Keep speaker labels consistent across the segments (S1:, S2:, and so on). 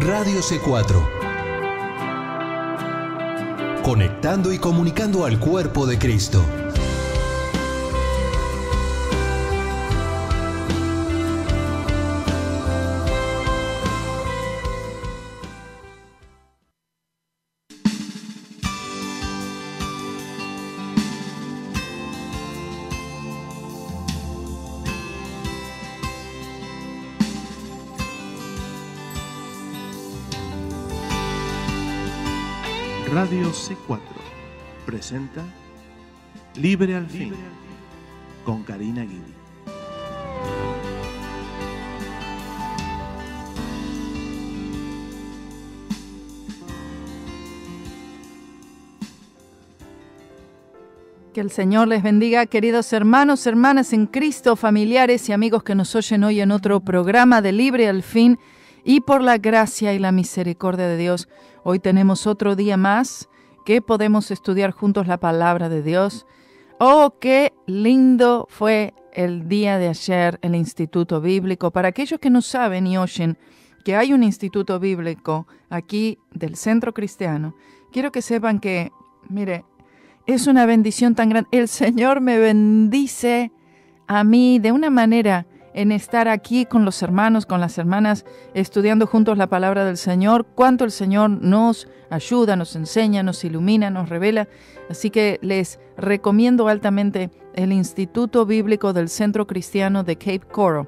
S1: Radio C4. Conectando y comunicando al cuerpo de Cristo.
S2: Radio C4 presenta Libre al Fin con Karina Guidi.
S3: Que el Señor les bendiga, queridos hermanos, hermanas en Cristo, familiares y amigos que nos oyen hoy en otro programa de Libre al Fin. Y por la gracia y la misericordia de Dios, hoy tenemos otro día más que podemos estudiar juntos la palabra de Dios. ¡Oh, qué lindo fue el día de ayer, el Instituto Bíblico! Para aquellos que no saben y oyen que hay un Instituto Bíblico aquí del Centro Cristiano, quiero que sepan que, mire, es una bendición tan grande. El Señor me bendice a mí de una manera en estar aquí con los hermanos, con las hermanas, estudiando juntos la palabra del Señor, cuánto el Señor nos ayuda, nos enseña, nos ilumina, nos revela. Así que les recomiendo altamente el Instituto Bíblico del Centro Cristiano de Cape Coral.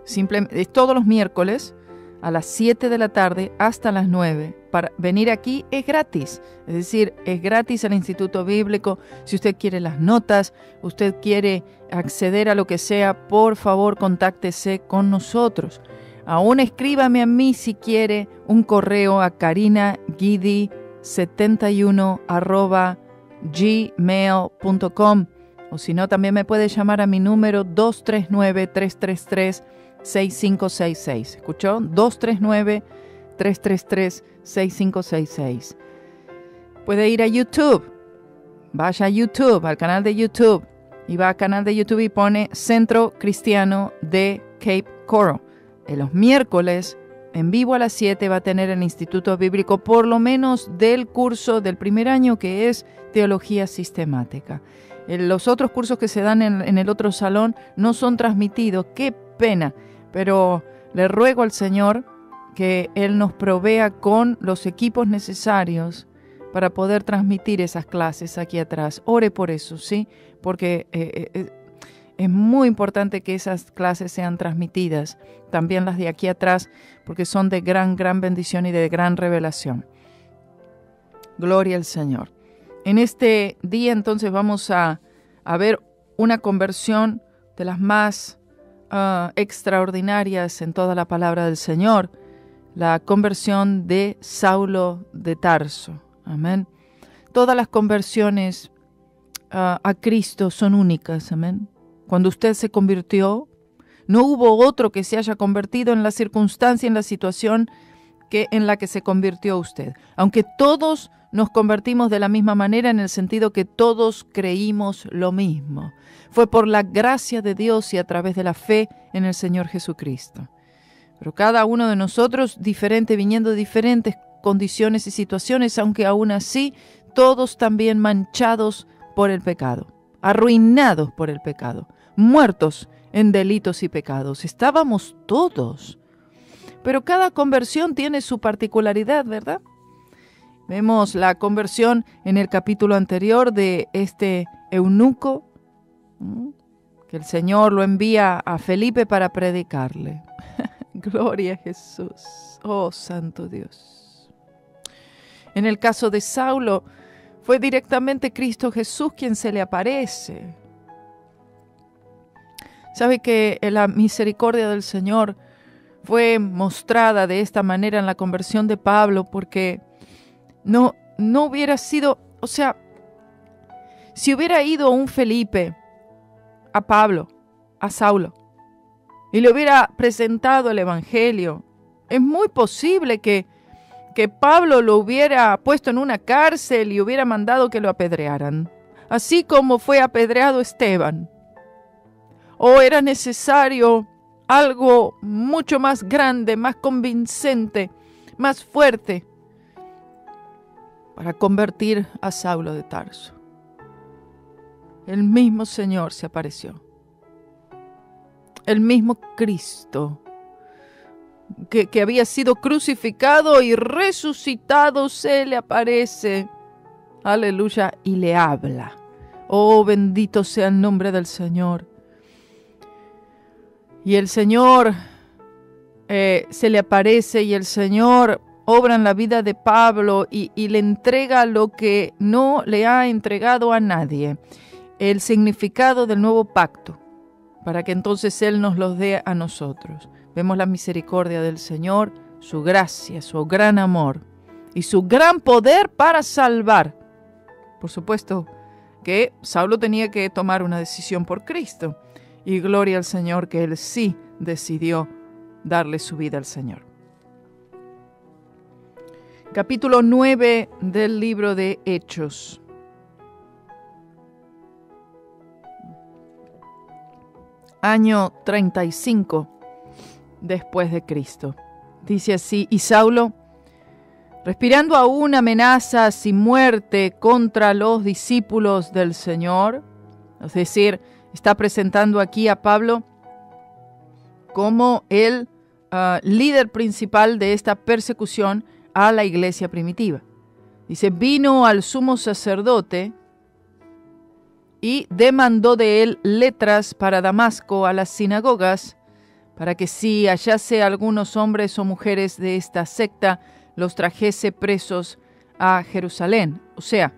S3: Simplemente, todos los miércoles a las 7 de la tarde hasta las 9. Para venir aquí es gratis, es decir, es gratis el Instituto Bíblico. Si usted quiere las notas, usted quiere acceder a lo que sea, por favor, contáctese con nosotros. Aún escríbame a mí si quiere un correo a karinaguidi71@gmail.com, o si no, también me puede llamar a mi número 239-333-6566. ¿Escuchó? 239-333-6566. Puede ir a YouTube. Vaya a YouTube, al canal de YouTube. Y va al canal de YouTube y pone Centro Cristiano de Cape Coral. En los miércoles, en vivo a las 7, va a tener el Instituto Bíblico, por lo menos del curso del primer año, que es Teología Sistemática. Los otros cursos que se dan en el otro salón no son transmitidos. ¡Qué pena! Pero le ruego al Señor que Él nos provea con los equipos necesarios para poder transmitir esas clases aquí atrás. Ore por eso, ¿sí? Porque es muy importante que esas clases sean transmitidas, también las de aquí atrás, porque son de gran bendición y de gran revelación. Gloria al Señor. En este día entonces vamos a ver una conversión de las más extraordinarias en toda la palabra del Señor, la conversión de Saulo de Tarso. Amén. Todas las conversiones a Cristo son únicas. Amén. Cuando usted se convirtió, no hubo otro que se haya convertido en la circunstancia, en la situación en la que se convirtió usted. Aunque todos nos convertimos de la misma manera, en el sentido que todos creímos lo mismo. Fue por la gracia de Dios y a través de la fe en el Señor Jesucristo. Pero cada uno de nosotros diferente, viniendo de diferentes condiciones y situaciones, aunque aún así todos también manchados por el pecado, arruinados por el pecado, muertos en delitos y pecados. Estábamos todos. Pero cada conversión tiene su particularidad, ¿verdad? Vemos la conversión en el capítulo anterior de este eunuco, que el Señor lo envía a Felipe para predicarle. Gloria a Jesús. Oh, santo Dios. En el caso de Saulo, fue directamente Cristo Jesús quien se le aparece. ¿Sabe que la misericordia del Señor fue mostrada de esta manera en la conversión de Pablo? Porque no hubiera sido, o sea, si hubiera ido un Felipe a Pablo, a Saulo, y le hubiera presentado el Evangelio, es muy posible que Pablo lo hubiera puesto en una cárcel y hubiera mandado que lo apedrearan, así como fue apedreado Esteban. O era necesario algo mucho más grande, más convincente, más fuerte, para convertir a Saulo de Tarso. El mismo Señor se apareció. El mismo Cristo que había sido crucificado y resucitado se le aparece. Aleluya, y le habla. Oh, bendito sea el nombre del Señor. Y el Señor se le aparece y el Señor obra en la vida de Pablo y le entrega lo que no le ha entregado a nadie, el significado del nuevo pacto, para que entonces Él nos los dé a nosotros. Vemos la misericordia del Señor, su gracia, su gran amor y su gran poder para salvar. Por supuesto que Saulo tenía que tomar una decisión por Cristo, y gloria al Señor que él sí decidió darle su vida al Señor. Capítulo 9 del libro de Hechos. Año 35 después de Cristo. Dice así: y Saulo, respirando aún amenazas y muerte contra los discípulos del Señor, es decir, está presentando aquí a Pablo como el líder principal de esta persecución a la iglesia primitiva. Dice, vino al sumo sacerdote y demandó de él letras para Damasco a las sinagogas, para que si hallase algunos hombres o mujeres de esta secta, los trajese presos a Jerusalén. O sea,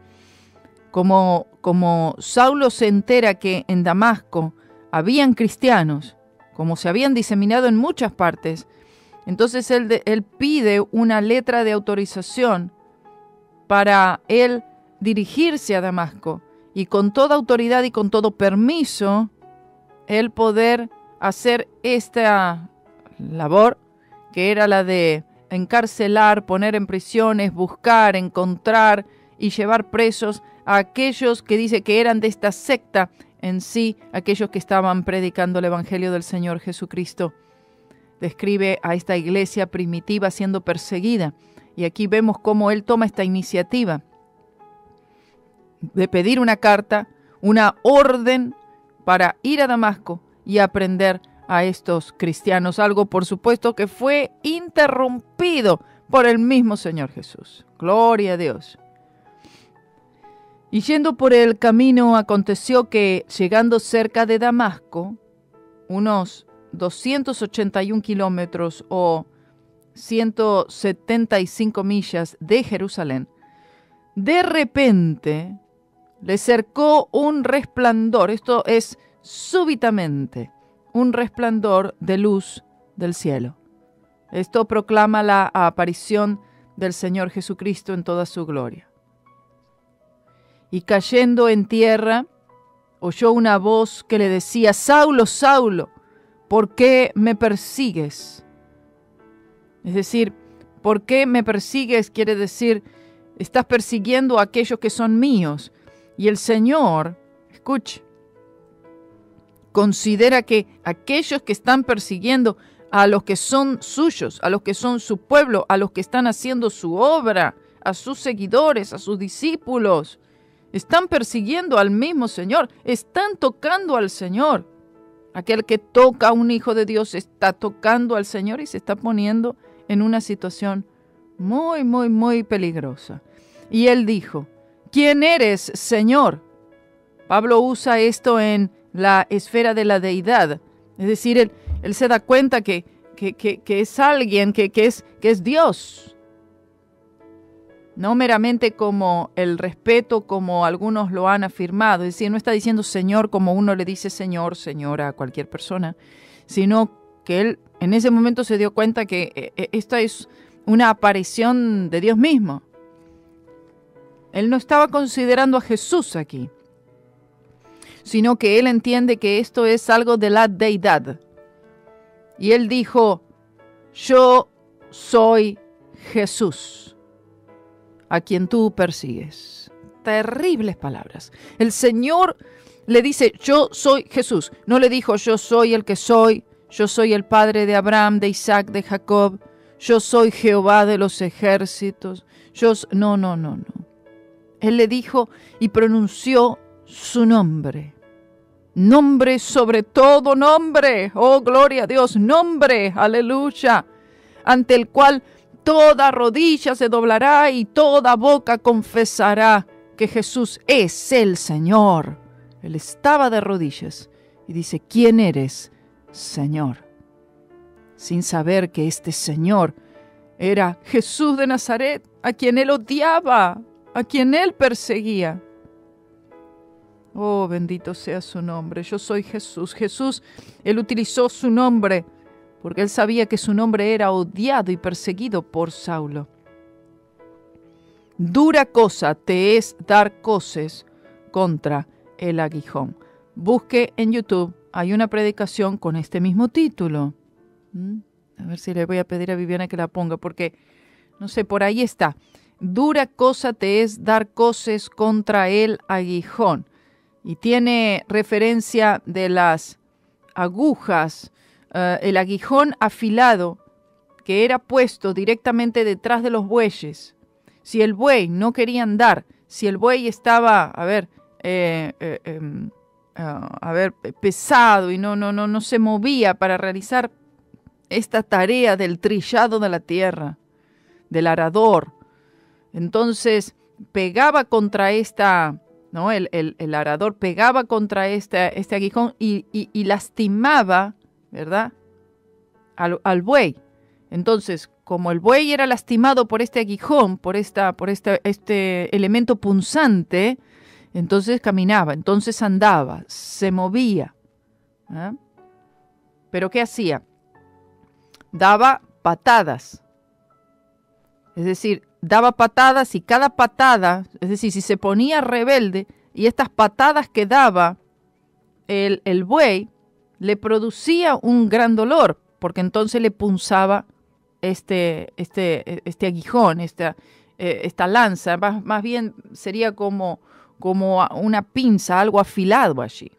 S3: como Saulo se entera que en Damasco habían cristianos, como se habían diseminado en muchas partes, entonces él pide una letra de autorización para él dirigirse a Damasco y con toda autoridad y con todo permiso, él poder hacer esta labor, que era la de encarcelar, poner en prisiones, buscar, encontrar y llevar presos a aquellos que dice que eran de esta secta en sí, aquellos que estaban predicando el Evangelio del Señor Jesucristo. Describe a esta iglesia primitiva siendo perseguida, y aquí vemos cómo él toma esta iniciativa de pedir una carta, una orden para ir a Damasco y aprender a estos cristianos, algo por supuesto que fue interrumpido por el mismo Señor Jesús. Gloria a Dios. Y yendo por el camino, aconteció que, llegando cerca de Damasco, unos 281 kilómetros o 175 millas de Jerusalén, de repente le cercó un resplandor, esto es súbitamente, un resplandor de luz del cielo. Esto proclama la aparición del Señor Jesucristo en toda su gloria. Y cayendo en tierra, oyó una voz que le decía, Saulo, Saulo, ¿por qué me persigues? Es decir, ¿por qué me persigues? Quiere decir, estás persiguiendo a aquellos que son míos. Y el Señor, escuche, considera que aquellos que están persiguiendo a los que son suyos, a los que son su pueblo, a los que están haciendo su obra, a sus seguidores, a sus discípulos, están persiguiendo al mismo Señor, están tocando al Señor. Aquel que toca a un hijo de Dios está tocando al Señor y se está poniendo en una situación muy, muy, muy peligrosa. Y él dijo, ¿quién eres, Señor? Pablo usa esto en la esfera de la deidad. Es decir, él se da cuenta que es alguien que es Dios. No meramente como el respeto, como algunos lo han afirmado. Es decir, no está diciendo Señor como uno le dice Señor, señora a cualquier persona, sino que él en ese momento se dio cuenta que esta es una aparición de Dios mismo. Él no estaba considerando a Jesús aquí, sino que él entiende que esto es algo de la deidad. Y él dijo, yo soy Jesús, a quien tú persigues. Terribles palabras. El Señor le dice, yo soy Jesús. No le dijo, yo soy el que soy, yo soy el Padre de Abraham, de Isaac, de Jacob, yo soy Jehová de los ejércitos. No. Él le dijo y pronunció su nombre. Nombre sobre todo nombre. Oh, gloria a Dios. Nombre, aleluya. Ante el cual toda rodilla se doblará y toda boca confesará que Jesús es el Señor. Él estaba de rodillas y dice, ¿quién eres, Señor? Sin saber que este Señor era Jesús de Nazaret, a quien él odiaba, a quien él perseguía. Oh, bendito sea su nombre. Yo soy Jesús. Jesús, él utilizó su nombre porque él sabía que su nombre era odiado y perseguido por Saulo. Dura cosa te es dar coces contra el aguijón. Busque en YouTube, hay una predicación con este mismo título. A ver si le voy a pedir a Viviana que la ponga, porque, no sé, por ahí está. Dura cosa te es dar coces contra el aguijón. Y tiene referencia de las agujas, el aguijón afilado que era puesto directamente detrás de los bueyes. Si el buey no quería andar, si el buey estaba, pesado y no se movía para realizar esta tarea del trillado de la tierra, del arador, entonces pegaba contra esta, ¿no? El arador pegaba contra este aguijón y lastimaba, ¿verdad?, al buey. Entonces, como el buey era lastimado por este aguijón, por este elemento punzante, entonces caminaba, entonces andaba, se movía. ¿Eh? ¿Pero qué hacía? Daba patadas. Es decir, daba patadas y cada patada, es decir, si se ponía rebelde y estas patadas que daba el buey, le producía un gran dolor, porque entonces le punzaba este aguijón, esta lanza, más bien sería como una pinza, algo afilado allí.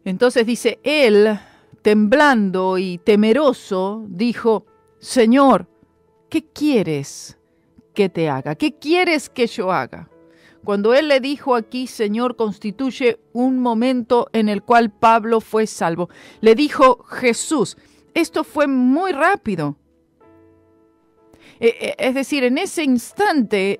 S3: Entonces dice, él, temblando y temeroso, dijo, Señor, ¿qué quieres que te haga? ¿Qué quieres que yo haga? Cuando él le dijo aquí, Señor, constituye un momento en el cual Pablo fue salvo. Le dijo Jesús. Esto fue muy rápido. Es decir, en ese instante,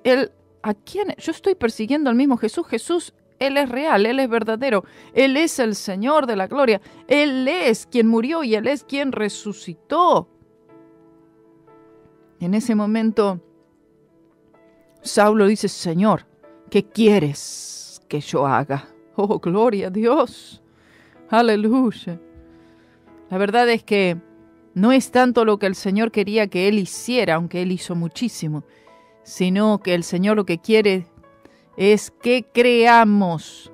S3: ¿a quién? Yo estoy persiguiendo al mismo Jesús. Jesús, Él es real, Él es verdadero. Él es el Señor de la gloria. Él es quien murió y Él es quien resucitó. En ese momento, Saulo dice, Señor, ¿qué quieres que yo haga? Oh, gloria a Dios. Aleluya. La verdad es que no es tanto lo que el Señor quería que él hiciera, aunque él hizo muchísimo, sino que el Señor lo que quiere es que creamos.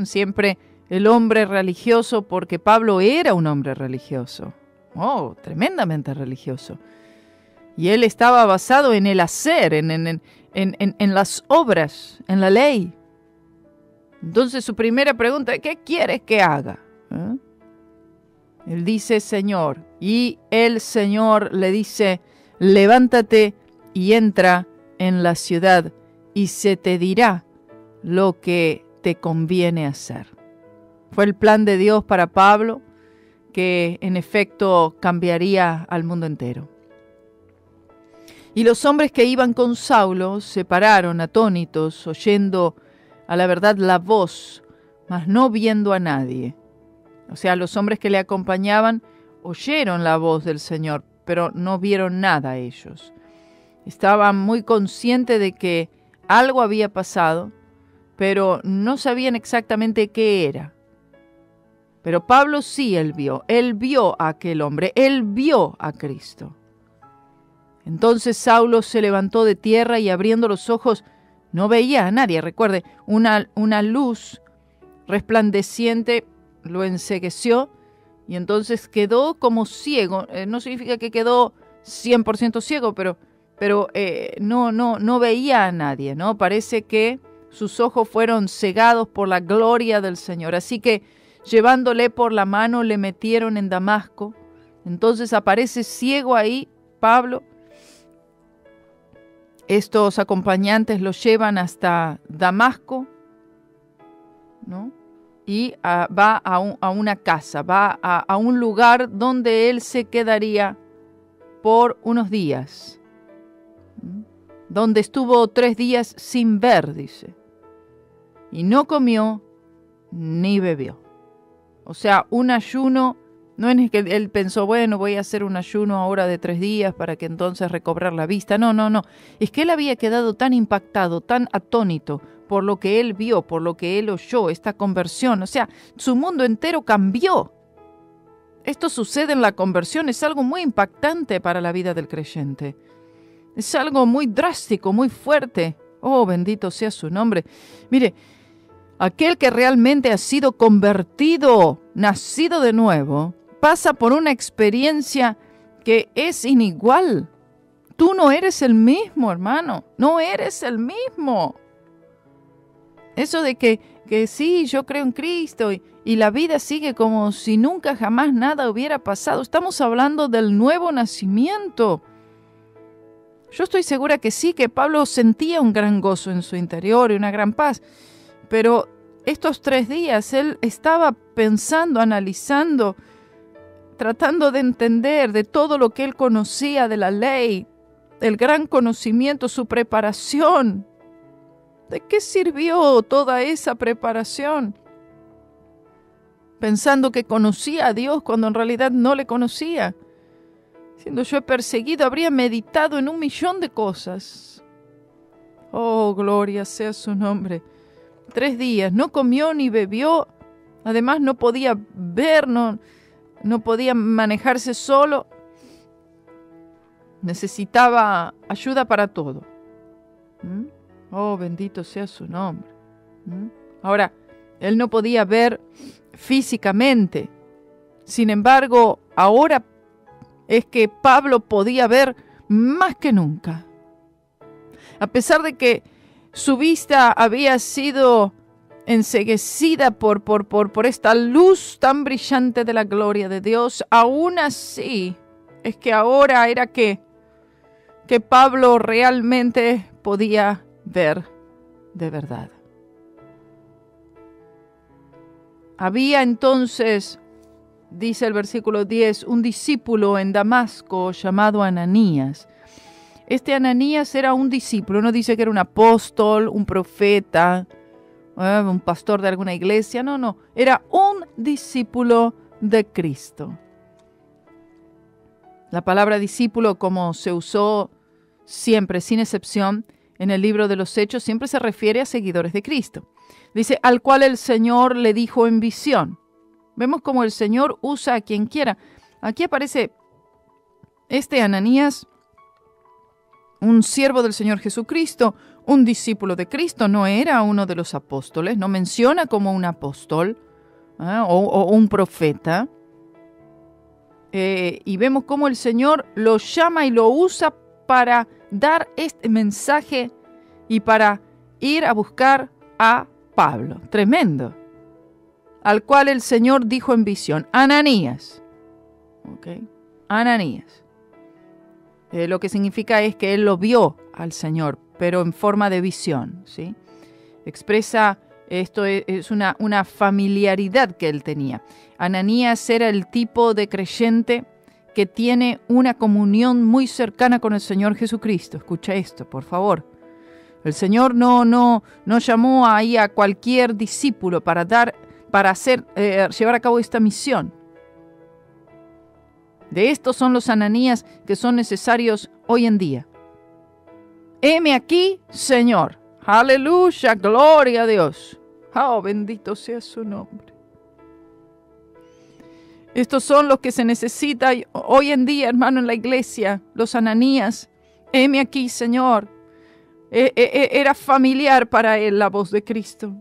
S3: Siempre el hombre religioso, porque Pablo era un hombre religioso. Oh, tremendamente religioso. Y él estaba basado en el hacer, en las obras, en la ley. Entonces su primera pregunta es, ¿qué quieres que haga? Él dice, Señor, y el Señor le dice, levántate y entra en la ciudad y se te dirá lo que te conviene hacer. Fue el plan de Dios para Pablo, que en efecto cambiaría al mundo entero. Y los hombres que iban con Saulo se pararon atónitos, oyendo a la verdad la voz, mas no viendo a nadie. O sea, los hombres que le acompañaban oyeron la voz del Señor, pero no vieron nada a ellos. Estaban muy conscientes de que algo había pasado, pero no sabían exactamente qué era. Pero Pablo sí, él vio a aquel hombre, él vio a Cristo. Entonces Saulo se levantó de tierra y abriendo los ojos no veía a nadie. Recuerde, una luz resplandeciente lo encegueció y entonces quedó como ciego. No significa que quedó 100% ciego, pero no veía a nadie, ¿no? Parece que sus ojos fueron cegados por la gloria del Señor. Así que llevándole por la mano, le metieron en Damasco. Entonces aparece ciego ahí Pablo. Estos acompañantes lo llevan hasta Damasco, ¿no? Y va a una casa, va a un lugar donde él se quedaría por unos días, donde estuvo 3 días sin ver, dice, y no comió ni bebió. O sea, un ayuno. No es que él pensó, bueno, voy a hacer un ayuno ahora de 3 días para que entonces recobrar la vista. No. Es que él había quedado tan impactado, tan atónito por lo que él vio, por lo que él oyó, esta conversión. O sea, su mundo entero cambió. Esto sucede en la conversión, es algo muy impactante para la vida del creyente. Es algo muy drástico, muy fuerte. Oh, bendito sea su nombre. Mire, aquel que realmente ha sido convertido, nacido de nuevo, pasa por una experiencia que es inigual. Tú no eres el mismo, hermano. No eres el mismo. Eso de que sí, yo creo en Cristo y la vida sigue como si nunca jamás nada hubiera pasado. Estamos hablando del nuevo nacimiento. Yo estoy segura que sí, que Pablo sentía un gran gozo en su interior y una gran paz. Pero estos 3 días él estaba pensando, analizando, tratando de entender de todo lo que él conocía de la ley, el gran conocimiento, su preparación. ¿De qué sirvió toda esa preparación? Pensando que conocía a Dios cuando en realidad no le conocía. Siendo yo perseguido, habría meditado en 1.000.000 de cosas. Oh, gloria sea su nombre. 3 días, no comió ni bebió, además no podía ver, no podía manejarse solo, necesitaba ayuda para todo. Oh, bendito sea su nombre. Ahora, él no podía ver físicamente, sin embargo, ahora es que Pablo podía ver más que nunca. A pesar de que su vista había sido enceguecida por esta luz tan brillante de la gloria de Dios, aún así es que ahora era que Pablo realmente podía ver de verdad. Había entonces, dice el versículo 10, un discípulo en Damasco llamado Ananías. Este Ananías era un discípulo, no dice que era un apóstol, un profeta, un pastor de alguna iglesia, no, era un discípulo de Cristo. La palabra discípulo, como se usó siempre, sin excepción, en el libro de los Hechos, siempre se refiere a seguidores de Cristo. Dice, al cual el Señor le dijo en visión. Vemos cómo el Señor usa a quien quiera. Aquí aparece este Ananías, un siervo del Señor Jesucristo, un discípulo de Cristo, no era uno de los apóstoles, no menciona como un apóstol o un profeta. Y vemos cómo el Señor lo llama y lo usa para dar este mensaje y para ir a buscar a Pablo. Tremendo. Al cual el Señor dijo en visión, Ananías. ¿Okay? Ananías. Lo que significa es que él lo vio al Señor, pero en forma de visión, ¿sí? Expresa, esto es una familiaridad que él tenía. Ananías era el tipo de creyente que tiene una comunión muy cercana con el Señor Jesucristo. Escucha esto, por favor. El Señor no llamó ahí a cualquier discípulo para llevar a cabo esta misión. De estos son los Ananías que son necesarios hoy en día. Heme aquí, Señor. Aleluya, gloria a Dios. Oh, bendito sea su nombre. Estos son los que se necesita hoy en día, hermano, en la iglesia. Los Ananías. Heme aquí, Señor. Era familiar para él la voz de Cristo.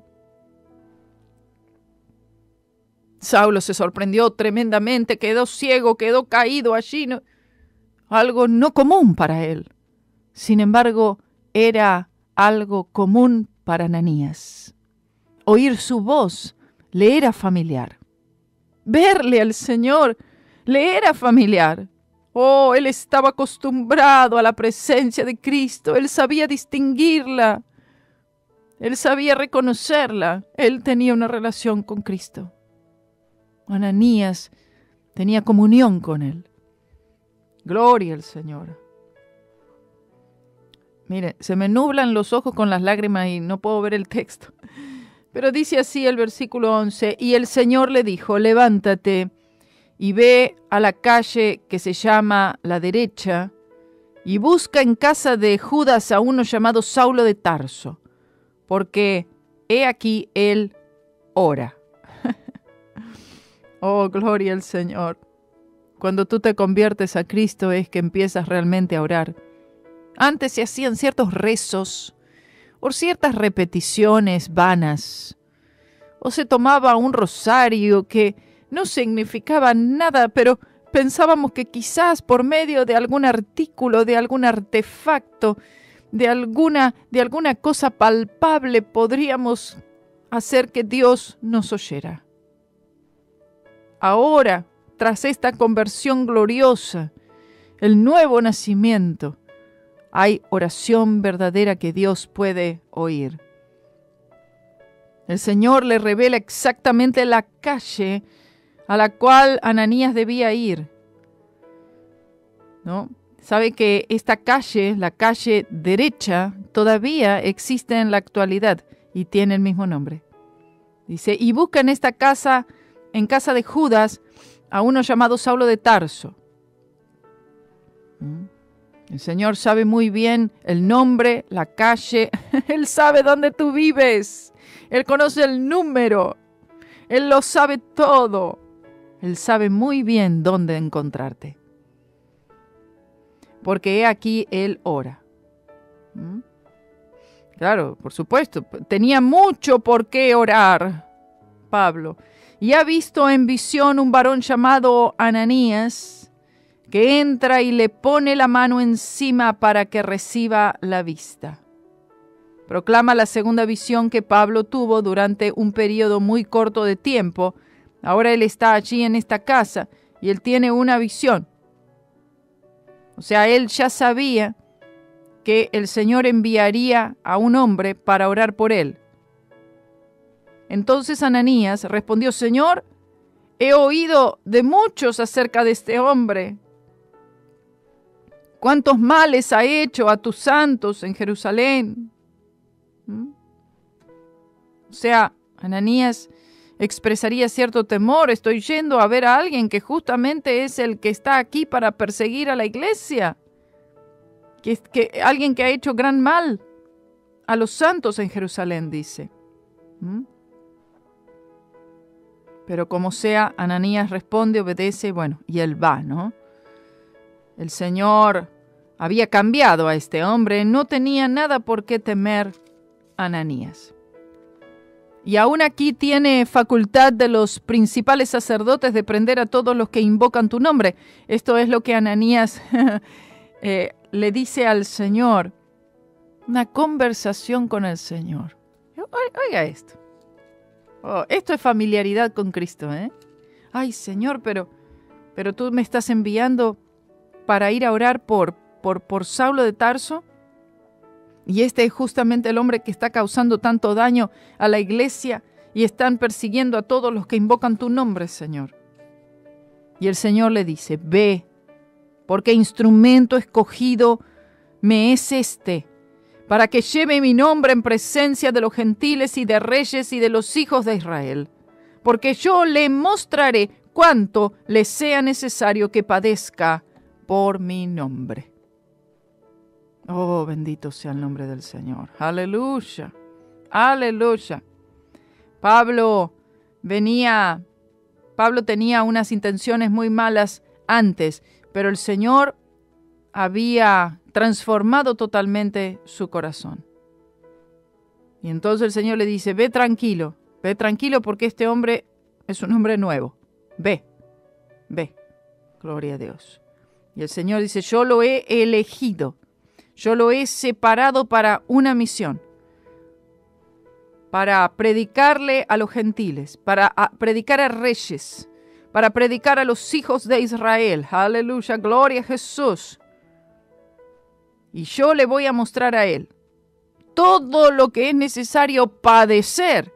S3: Saulo se sorprendió tremendamente, quedó ciego, quedó caído allí. Algo no común para él. Sin embargo, era algo común para Ananías. Oír su voz le era familiar. verle al Señor le era familiar. Oh, él estaba acostumbrado a la presencia de Cristo. Él sabía distinguirla. Él sabía reconocerla. Él tenía una relación con Cristo. Ananías tenía comunión con él. Gloria al Señor. Mire, se me nublan los ojos con las lágrimas y no puedo ver el texto. Pero dice así el versículo 11, y el Señor le dijo, levántate y ve a la calle que se llama La Derecha y busca en casa de Judas a uno llamado Saulo de Tarso, porque he aquí él ora. Oh, gloria al Señor. Cuando tú te conviertes a Cristo es que empiezas realmente a orar. Antes se hacían ciertos rezos o ciertas repeticiones vanas, o se tomaba un rosario que no significaba nada, pero pensábamos que quizás por medio de algún artículo, de algún artefacto, de alguna cosa palpable podríamos hacer que Dios nos oyera. Ahora, tras esta conversión gloriosa, el nuevo nacimiento, hay oración verdadera que Dios puede oír. El Señor le revela exactamente la calle a la cual Ananías debía ir, ¿no? Sabe que esta calle, la calle derecha, todavía existe en la actualidad y tiene el mismo nombre. Dice, y busca en esta casa, en casa de Judas, a uno llamado Saulo de Tarso. El Señor sabe muy bien el nombre, la calle. Él sabe dónde tú vives. Él conoce el número. Él lo sabe todo. Él sabe muy bien dónde encontrarte. Porque he aquí Él ora. Claro, por supuesto. Tenía mucho por qué orar, Pablo. Y ha visto en visión un varón llamado Ananías, que entra y le pone la mano encima para que reciba la vista. Proclama la segunda visión que Pablo tuvo durante un periodo muy corto de tiempo. Ahora él está allí en esta casa y él tiene una visión. O sea, él ya sabía que el Señor enviaría a un hombre para orar por él. Entonces Ananías respondió, Señor, he oído de muchos acerca de este hombre. ¿Cuántos males ha hecho a tus santos en Jerusalén? O sea, Ananías expresaría cierto temor. Estoy yendo a ver a alguien que justamente es el que está aquí para perseguir a la iglesia. Que alguien que ha hecho gran mal a los santos en Jerusalén, dice. Pero como sea, Ananías responde, obedece, bueno, y él va, ¿no? El Señor había cambiado a este hombre, no tenía nada por qué temer Ananías. Y aún aquí tiene facultad de los principales sacerdotes de prender a todos los que invocan tu nombre. Esto es lo que Ananías le dice al Señor. Una conversación con el Señor. Oiga esto. Oh, esto es familiaridad con Cristo, ¿eh? Ay, Señor, pero tú me estás enviando para ir a orar por Saulo de Tarso. Y este es justamente el hombre que está causando tanto daño a la iglesia y están persiguiendo a todos los que invocan tu nombre, Señor. Y el Señor le dice, ve, porque instrumento escogido me es este, para que lleve mi nombre en presencia de los gentiles y de reyes y de los hijos de Israel, porque yo le mostraré cuánto le sea necesario que padezca por mi nombre. Oh, bendito sea el nombre del Señor. Aleluya, aleluya. Pablo tenía unas intenciones muy malas antes, pero el Señor había transformado totalmente su corazón. Y entonces el Señor le dice, ve tranquilo porque este hombre es un hombre nuevo. Ve. Gloria a Dios. Y el Señor dice, yo lo he elegido, yo lo he separado para una misión, para predicarle a los gentiles, para predicar a reyes, para predicar a los hijos de Israel. Aleluya, gloria a Jesús. Y yo le voy a mostrar a él todo lo que es necesario padecer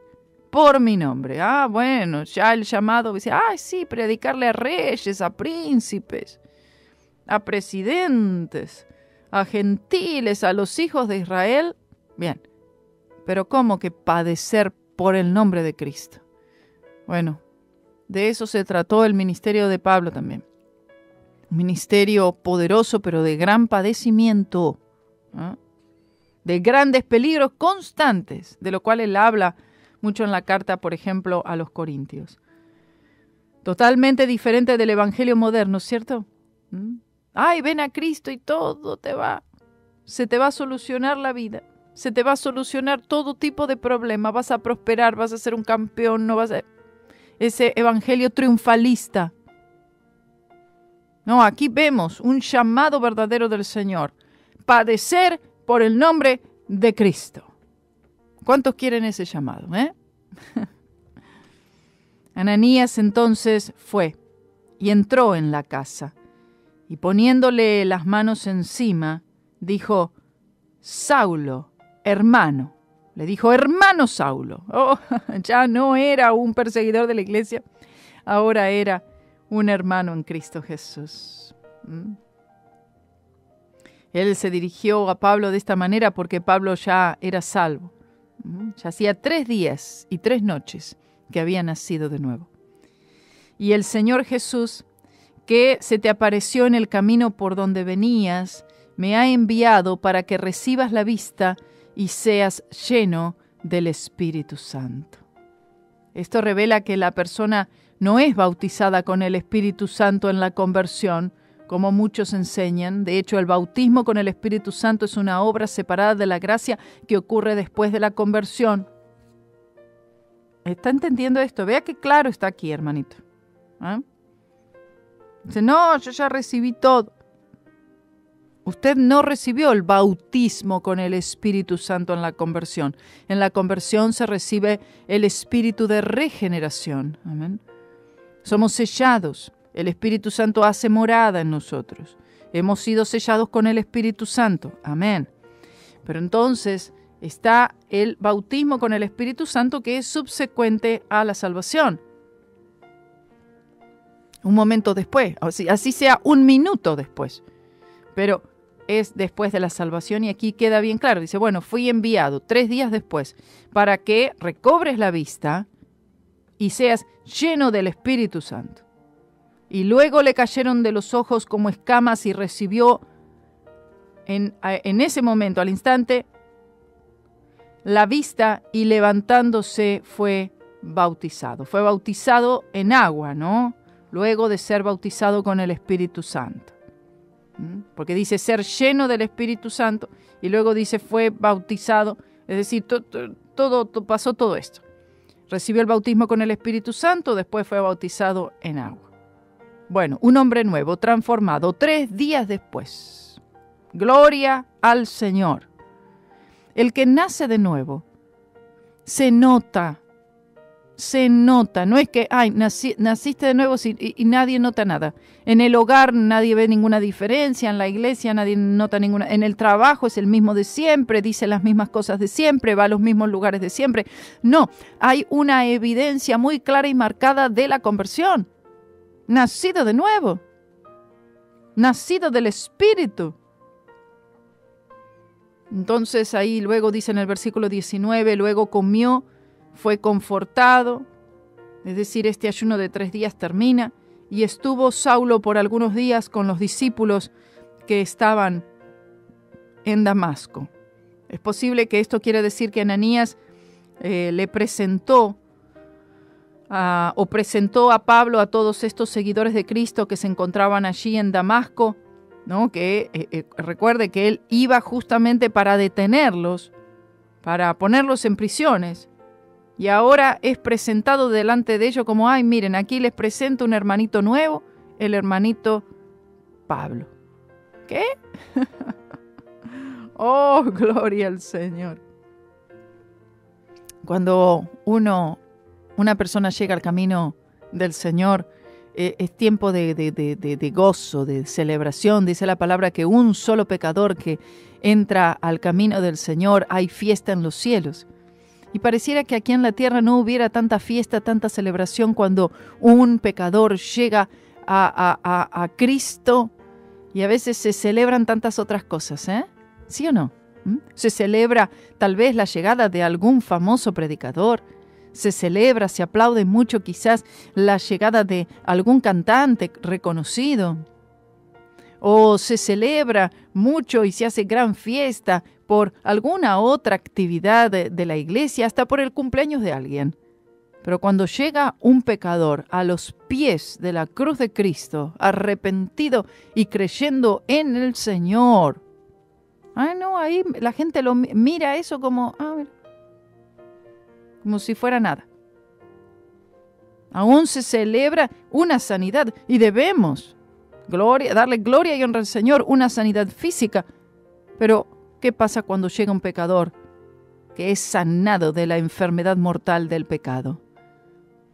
S3: por mi nombre. Bueno, ya el llamado dice, sí, predicarle a reyes, a príncipes, a presidentes, a gentiles, a los hijos de Israel. Bien, pero ¿cómo que padecer por el nombre de Cristo? Bueno, de eso se trató el ministerio de Pablo también. Un ministerio poderoso, pero de gran padecimiento, de grandes peligros constantes, de lo cual él habla mucho en la carta, por ejemplo, a los Corintios. Totalmente diferente del evangelio moderno, ¿cierto? Ven a Cristo y todo se te va a solucionar la vida, se te va a solucionar todo tipo de problema, vas a prosperar, vas a ser un campeón, no vas a... Ese evangelio triunfalista. No, aquí vemos un llamado verdadero del Señor. Padecer por el nombre de Cristo. ¿Cuántos quieren ese llamado? Ananías entonces fue y entró en la casa y poniéndole las manos encima, dijo, Saulo, hermano. Le dijo, hermano Saulo. Ya no era un perseguidor de la iglesia, ahora era un hermano en Cristo Jesús. Él se dirigió a Pablo de esta manera porque Pablo ya era salvo. Ya hacía 3 días y 3 noches que había nacido de nuevo. Y el Señor Jesús, que se te apareció en el camino por donde venías, me ha enviado para que recibas la vista y seas lleno del Espíritu Santo. Esto revela que la persona no es bautizada con el Espíritu Santo en la conversión, como muchos enseñan. De hecho, el bautismo con el Espíritu Santo es una obra separada de la gracia que ocurre después de la conversión. ¿Está entendiendo esto? Vea qué claro está aquí, hermanito. Dice, no, yo ya recibí todo. Usted no recibió el bautismo con el Espíritu Santo en la conversión. En la conversión se recibe el espíritu de regeneración. Amén. Somos sellados. El Espíritu Santo hace morada en nosotros. Hemos sido sellados con el Espíritu Santo. Amén. Pero entonces está el bautismo con el Espíritu Santo que es subsecuente a la salvación. Un momento después, así sea un minuto después. Pero es después de la salvación y aquí queda bien claro. Dice, bueno, fui enviado 3 días después para que recobres la vista y seas lleno del Espíritu Santo. Y luego le cayeron de los ojos como escamas y recibió en ese momento, al instante, la vista y levantándose fue bautizado. Fue bautizado en agua, ¿no? Luego de ser bautizado con el Espíritu Santo. Porque dice ser lleno del Espíritu Santo y luego dice fue bautizado. Es decir, pasó todo esto. Recibió el bautismo con el Espíritu Santo, después fue bautizado en agua. Bueno, un hombre nuevo, transformado, 3 días después. Gloria al Señor. El que nace de nuevo se nota. No es que, naciste de nuevo y nadie nota nada. En el hogar nadie ve ninguna diferencia, en la iglesia nadie nota ninguna. En el trabajo es el mismo de siempre, dice las mismas cosas de siempre, va a los mismos lugares de siempre. No, hay una evidencia muy clara y marcada de la conversión. Nacido de nuevo, nacido del Espíritu. Entonces ahí luego dice en el versículo 19, luego comió, fue confortado, es decir, este ayuno de 3 días termina, y estuvo Saulo por algunos días con los discípulos que estaban en Damasco. Es posible que esto quiere decir que Ananías le presentó a Pablo a todos estos seguidores de Cristo que se encontraban allí en Damasco, ¿no? Que recuerde que él iba justamente para detenerlos, para ponerlos en prisiones. Y ahora es presentado delante de ellos como, miren, aquí les presento un hermanito nuevo, el hermanito Pablo. ¿Qué? Oh, gloria al Señor. Cuando una persona llega al camino del Señor, es tiempo de gozo, de celebración. Dice la palabra que un solo pecador que entra al camino del Señor, hay fiesta en los cielos. Y pareciera que aquí en la tierra no hubiera tanta fiesta, tanta celebración cuando un pecador llega a Cristo, y a veces se celebran tantas otras cosas, ¿eh? ¿Sí o no? Se celebra tal vez la llegada de algún famoso predicador, se celebra, se aplaude mucho quizás la llegada de algún cantante reconocido, o se celebra mucho y se hace gran fiesta por alguna otra actividad de la iglesia, hasta por el cumpleaños de alguien. Pero cuando llega un pecador a los pies de la cruz de Cristo, arrepentido y creyendo en el Señor, ahí la gente lo mira eso como si fuera nada. Aún se celebra una sanidad y debemos darle gloria y honra al Señor, una sanidad física. Pero, ¿qué pasa cuando llega un pecador que es sanado de la enfermedad mortal del pecado?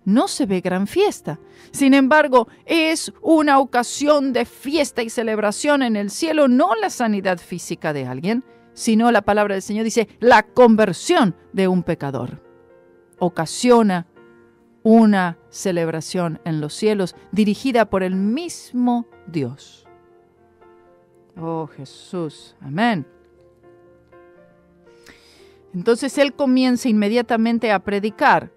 S3: No se ve gran fiesta. Sin embargo, es una ocasión de fiesta y celebración en el cielo, no la sanidad física de alguien, sino la palabra del Señor dice, la conversión de un pecador. Ocasiona una celebración en los cielos dirigida por el mismo Dios. Oh Jesús, amén. Entonces Él comienza inmediatamente a predicar.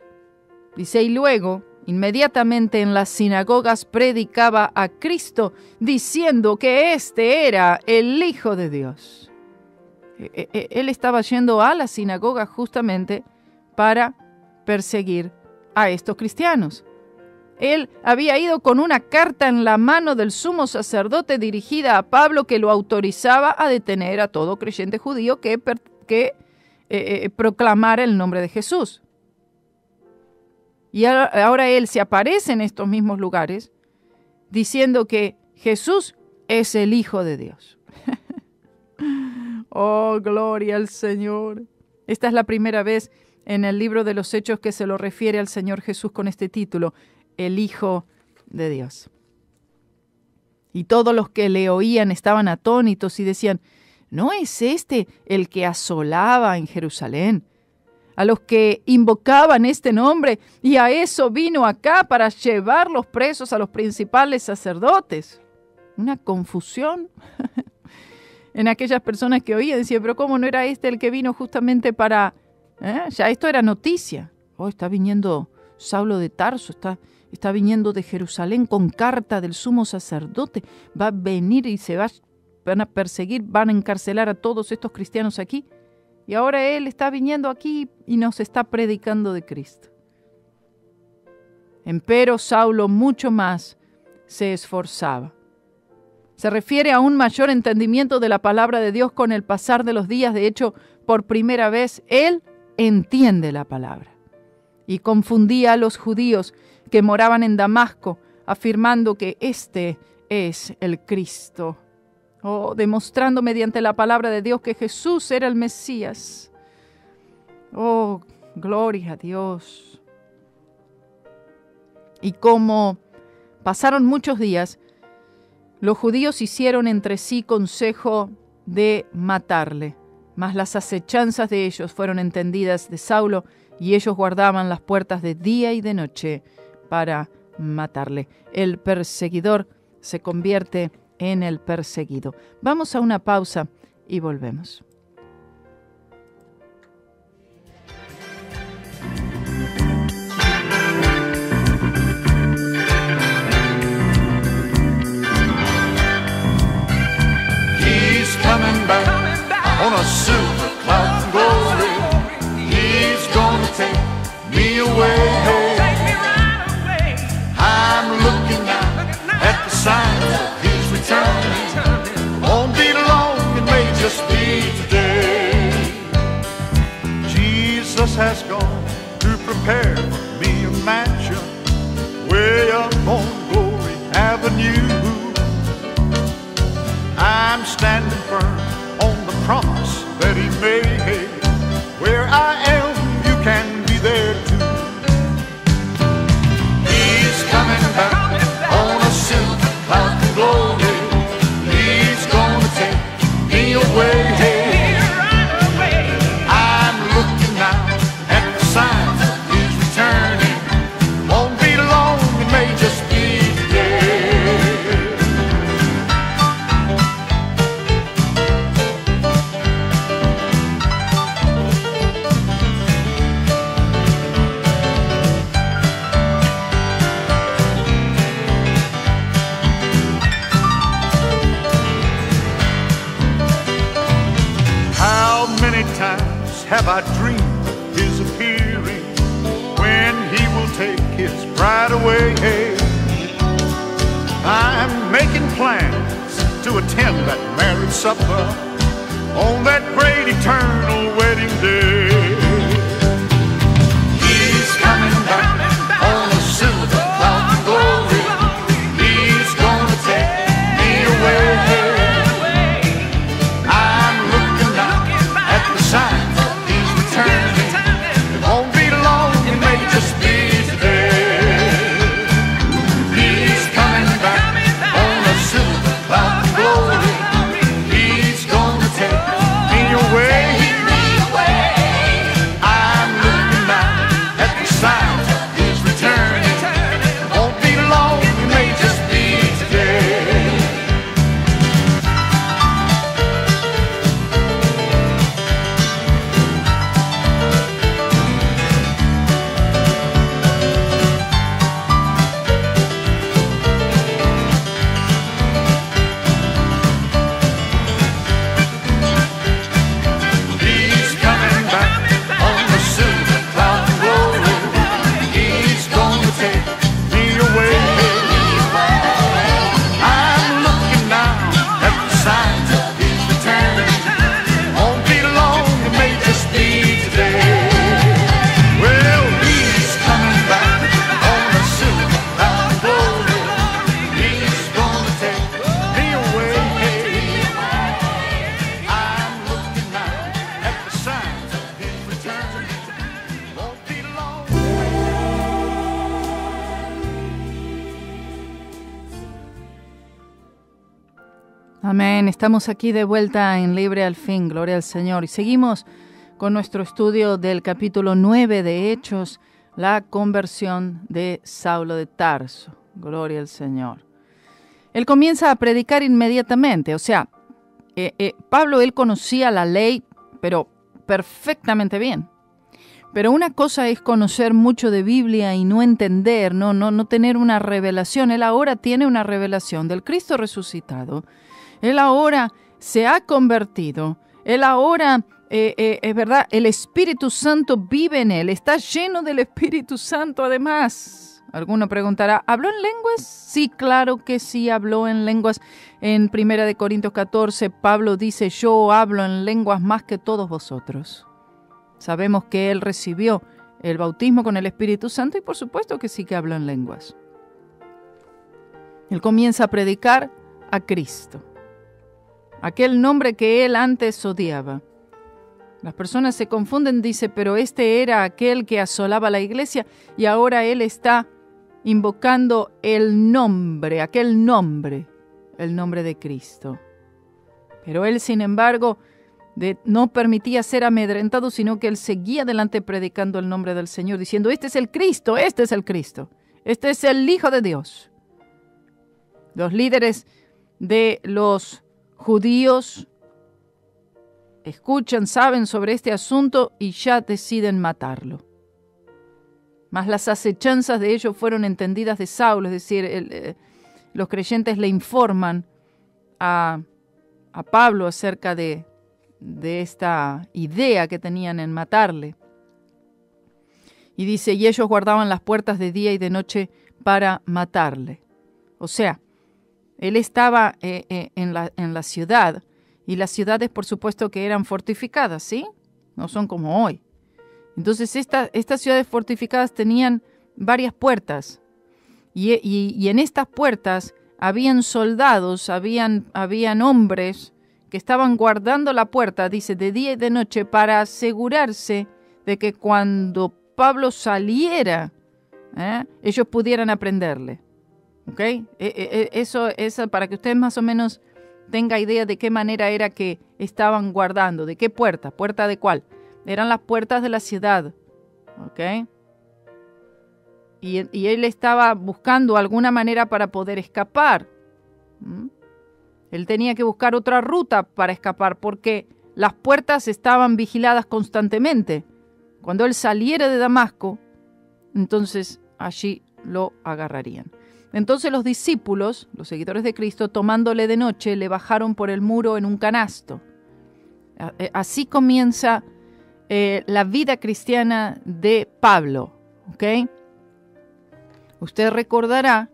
S3: Dice, y luego, inmediatamente en las sinagogas predicaba a Cristo, diciendo que éste era el Hijo de Dios. Él estaba yendo a la sinagoga justamente para perseguir a estos cristianos. Él había ido con una carta en la mano del sumo sacerdote dirigida a Pablo que lo autorizaba a detener a todo creyente judío que proclamara el nombre de Jesús. Y ahora él se aparece en estos mismos lugares diciendo que Jesús es el Hijo de Dios. Oh, gloria al Señor. Esta es la primera vez en el libro de los Hechos que se lo refiere al Señor Jesús con este título, el Hijo de Dios. Y todos los que le oían estaban atónitos y decían, ¿no es este el que asolaba en Jerusalén a los que invocaban este nombre, y a eso vino acá para llevarlos presos a los principales sacerdotes? Una confusión en aquellas personas que oían. Decían, pero ¿cómo no era este el que vino justamente para...? Ya esto era noticia. Está viniendo Saulo de Tarso, está viniendo de Jerusalén con carta del sumo sacerdote. Va a venir y van a perseguir, van a encarcelar a todos estos cristianos aquí. Y ahora él está viniendo aquí y nos está predicando de Cristo. Empero Saulo mucho más se esforzaba. Se refiere a un mayor entendimiento de la palabra de Dios con el pasar de los días. De hecho, por primera vez, él entiende la palabra. Y confundía a los judíos que moraban en Damasco, afirmando que este es el Cristo. Demostrando mediante la palabra de Dios que Jesús era el Mesías. Oh, gloria a Dios. Y como pasaron muchos días, los judíos hicieron entre sí consejo de matarle, mas las acechanzas de ellos fueron entendidas de Saulo, y ellos guardaban las puertas de día y de noche para matarle. El perseguidor se convierte en el perseguido. Vamos a una pausa y volvemos.
S4: He's coming back on a silver cloud of glory. He's gonna take me away. I'm looking out at the signs of His return. Won't be long, it may just be today. Jesus has gone to prepare for me a mansion way up on Glory Avenue. I'm standing firm on the promise that He made. Where I am, you can be there too. He's coming back on to attend that marriage supper on that great eternal wedding day. He's coming back on a silver cloud of glory. He's gonna take me away. I'm looking now at the signs that he's returning. It won't be long, it may just be today. He's coming back on a silver cloud of glory. He's gonna take me away. I'm looking now at the signs that he's returning. It won't be long, it may just be today. He's coming back on the silver cloud of glory. He's gonna take me away. I'm looking now at the signs of his return. Won't be long, it may just be today. Well, he's coming back on the silver cloud of glory. He's gonna take me away. I'm looking now at the signs of his return. Won't be long.
S3: Amén. Estamos aquí de vuelta en Libre al Fin, gloria al Señor. Y seguimos con nuestro estudio del capítulo 9 de Hechos, la conversión de Saulo de Tarso. Gloria al Señor. Él comienza a predicar inmediatamente. O sea, Pablo, él conocía la ley, pero perfectamente bien. Pero una cosa es conocer mucho de Biblia y no entender, no tener una revelación. Él ahora tiene una revelación del Cristo resucitado. Él ahora se ha convertido. Él ahora, es verdad, el Espíritu Santo vive en él. Está lleno del Espíritu Santo además. Alguno preguntará, ¿habló en lenguas? Sí, claro que sí, habló en lenguas. En 1 Corintios 14, Pablo dice, yo hablo en lenguas más que todos vosotros. Sabemos que él recibió el bautismo con el Espíritu Santo y por supuesto que sí que habló en lenguas. Él comienza a predicar a Cristo, aquel nombre que él antes odiaba. Las personas se confunden, dice, pero este era aquel que asolaba la iglesia y ahora él está invocando el nombre, aquel nombre, el nombre de Cristo. Pero él, sin embargo, no permitía ser amedrentado, sino que él seguía adelante predicando el nombre del Señor, diciendo, este es el Cristo, este es el Cristo, este es el Hijo de Dios. Los líderes de los judíos escuchan, saben sobre este asunto y ya deciden matarlo. Mas las acechanzas de ellos fueron entendidas de Saulo, es decir, los creyentes le informan a Pablo acerca de esta idea que tenían en matarle. Y dice, y ellos guardaban las puertas de día y de noche para matarle. O sea, él estaba en la ciudad, y las ciudades por supuesto que eran fortificadas, ¿sí? No son como hoy. Entonces estas ciudades fortificadas tenían varias puertas, y en estas puertas habían soldados, habían hombres que estaban guardando la puerta, dice, de día y de noche, para asegurarse de que cuando Pablo saliera, ellos pudieran aprenderle. ¿Ok? Eso para que ustedes más o menos tengan idea de qué manera era que estaban guardando, de qué puerta, ¿puerta de cuál? Eran las puertas de la ciudad. ¿Ok? Y él estaba buscando alguna manera para poder escapar. Él tenía que buscar otra ruta para escapar porque las puertas estaban vigiladas constantemente. Cuando él saliera de Damasco, entonces allí lo agarrarían. Entonces los discípulos, los seguidores de Cristo, tomándole de noche, le bajaron por el muro en un canasto. Así comienza la vida cristiana de Pablo. ¿Ok? Usted recordará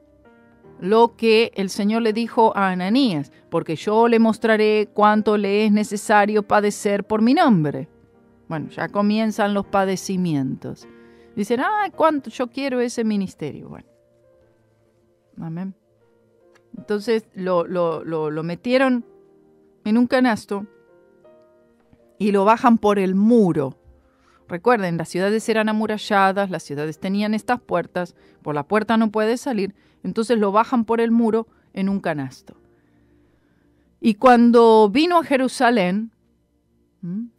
S3: lo que el Señor le dijo a Ananías, porque yo le mostraré cuánto le es necesario padecer por mi nombre. Bueno, ya comienzan los padecimientos. Dicen, cuánto yo quiero ese ministerio. Bueno, amén. Entonces lo metieron en un canasto y lo bajan por el muro. Recuerden, las ciudades eran amuralladas, las ciudades tenían estas puertas, por la puerta no puede salir, entonces lo bajan por el muro en un canasto. Y cuando vino a Jerusalén,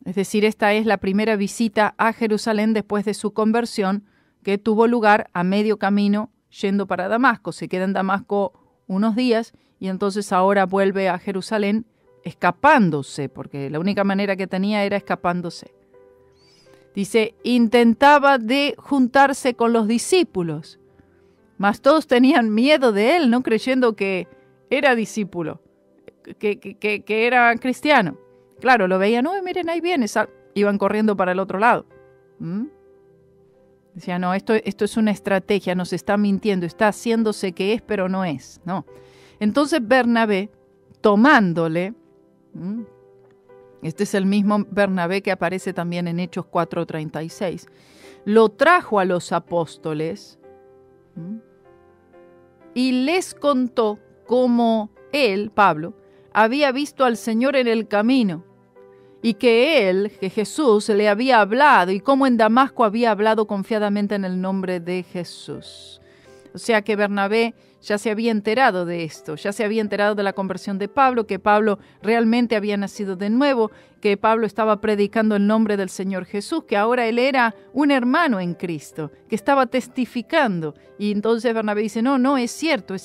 S3: es decir, esta es la primera visita a Jerusalén después de su conversión, que tuvo lugar a medio camino yendo para Damasco. Se queda en Damasco unos días y entonces ahora vuelve a Jerusalén escapándose, porque la única manera que tenía era escapándose. Dice, intentaba de juntarse con los discípulos, mas todos tenían miedo de él, no creyendo que era discípulo, que era cristiano. Claro, lo veían, miren, ahí viene, iban corriendo para el otro lado. Decía, no, esto es una estrategia, nos está mintiendo, está haciéndose que es, pero no es. No. Entonces Bernabé, tomándole, este es el mismo Bernabé que aparece también en Hechos 4:36, lo trajo a los apóstoles y les contó cómo él, Pablo, había visto al Señor en el camino y que Jesús, le había hablado y cómo en Damasco había hablado confiadamente en el nombre de Jesús. O sea que Bernabé ya se había enterado de esto, ya se había enterado de la conversión de Pablo, que Pablo realmente había nacido de nuevo, que Pablo estaba predicando el nombre del Señor Jesús, que ahora él era un hermano en Cristo, que estaba testificando. Y entonces Bernabé dice, no, es cierto.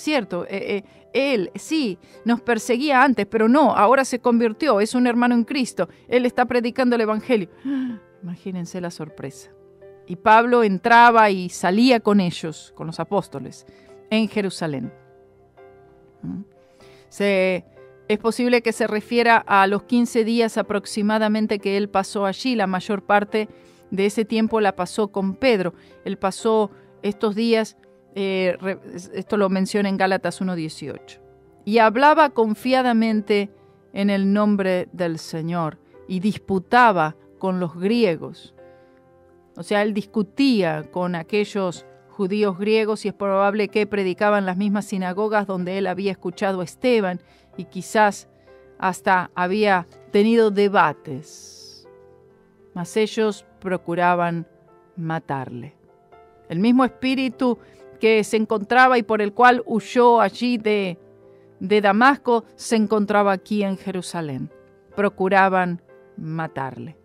S3: Él sí nos perseguía antes, pero no, ahora se convirtió, es un hermano en Cristo, él está predicando el Evangelio. Imagínense la sorpresa. Y Pablo entraba y salía con ellos, con los apóstoles, en Jerusalén. Es posible que se refiera a los 15 días aproximadamente que él pasó allí. La mayor parte de ese tiempo la pasó con Pedro. Él pasó estos días, esto lo menciona en Gálatas 1:18. Y hablaba confiadamente en el nombre del Señor y disputaba con los griegos. O sea, él discutía con aquellos judíos griegos y es probable que predicaban las mismas sinagogas donde él había escuchado a Esteban y quizás hasta había tenido debates. Mas ellos procuraban matarle. El mismo espíritu que se encontraba y por el cual huyó allí de Damasco se encontraba aquí en Jerusalén. Procuraban matarle.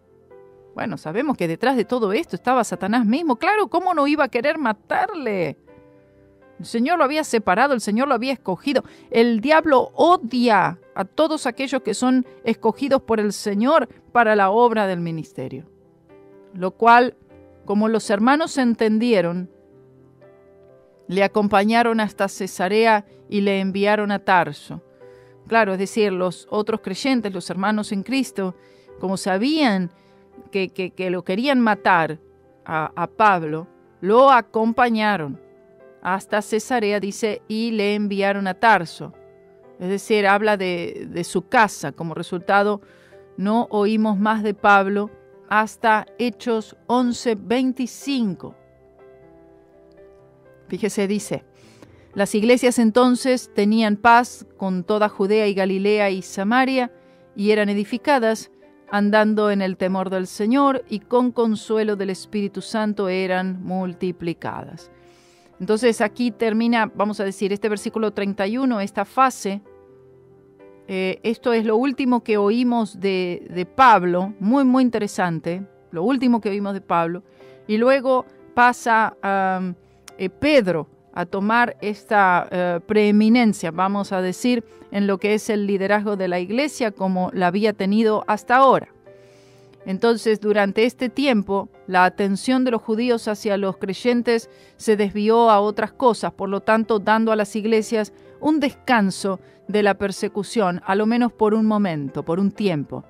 S3: Bueno, sabemos que detrás de todo esto estaba Satanás mismo. Claro, ¿cómo no iba a querer matarle? El Señor lo había separado, el Señor lo había escogido. El diablo odia a todos aquellos que son escogidos por el Señor para la obra del ministerio. Lo cual, como los hermanos entendieron, le acompañaron hasta Cesarea y le enviaron a Tarso. Claro, es decir, los otros creyentes, los hermanos en Cristo, como sabían que lo querían matar a Pablo, lo acompañaron hasta Cesarea, dice, y le enviaron a Tarso. Es decir, habla de su casa. Como resultado, no oímos más de Pablo hasta Hechos 11:25. Fíjese, dice, las iglesias entonces tenían paz con toda Judea y Galilea y Samaria, y eran edificadas, andando en el temor del Señor, y con consuelo del Espíritu Santo eran multiplicadas. Entonces aquí termina, vamos a decir, este versículo 31, esta fase. Esto es lo último que oímos de Pablo, muy, muy interesante, lo último que oímos de Pablo, y luego pasa Pedro a tomar esta preeminencia, vamos a decir, en lo que es el liderazgo de la iglesia como la había tenido hasta ahora. Entonces, durante este tiempo, la atención de los judíos hacia los creyentes se desvió a otras cosas, por lo tanto, dando a las iglesias un descanso de la persecución, a lo menos por un momento, por un tiempo.